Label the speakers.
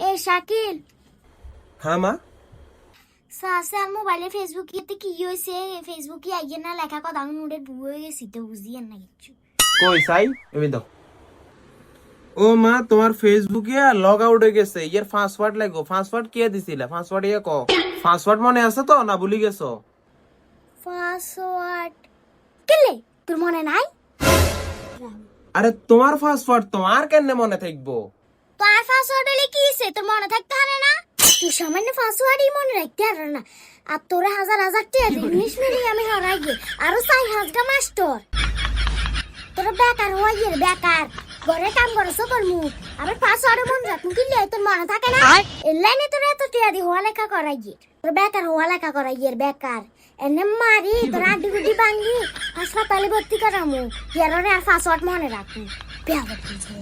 Speaker 1: এ শাকিল,
Speaker 2: হ্যাঁ মা।
Speaker 1: সাসে মোবাইলে ফেসবুক ইতে কি হইছে? ফেসবুকে আইয়ে না লেখা কথা আমি মুডে বুয়ে গেছি তো বুঝিয়েন না কিছু।
Speaker 2: কই সাই এমনি দাও। ও মা, তোমার ফেসবুকে লগ আউট হয়ে গেছে। ইয়ার পাসওয়ার্ড লাগো। পাসওয়ার্ড কে দিছিলা? পাসওয়ার্ড ইয়ে কো। পাসওয়ার্ড মনে আছে তো না ভুলি গেছো?
Speaker 1: পাসওয়ার্ড কেলে তোর মনে নাই?
Speaker 2: আরে তোমার পাসওয়ার্ড তোমার কেন মনে থাকবো?
Speaker 1: তো আর পাসওয়ার্ড হলে কি হইছে? তোর মনে থাকতে পারে না? তুই সামান্য পাসওয়ার্ডই মনে রাখতে পারে না। আর তোর হাজার হাজার টাকা ইংলিশ মিডিয়ামে হরাই গে আরো 4,000 মাস্টার। তোর বেকার হইয়ে বেকার ঘরে কাম করছ তোর মুখ আবার পাসওয়ার্ড মনে রাখ মুখ কিলে তোর মনে থাকে না? এই লাইনে তোর এত টাকা দি হওয়া লেখা করাই গে তোর বেকার হওয়া লেখা করাই গে বেকার এনে মারি তোর আড্ডি গুড্ডি ভাঙ্গি হাসপাতালে ভর্তি করামু ইয়ার আর পাসওয়ার্ড মনে রাখু পেয়া ভর্তি ছিল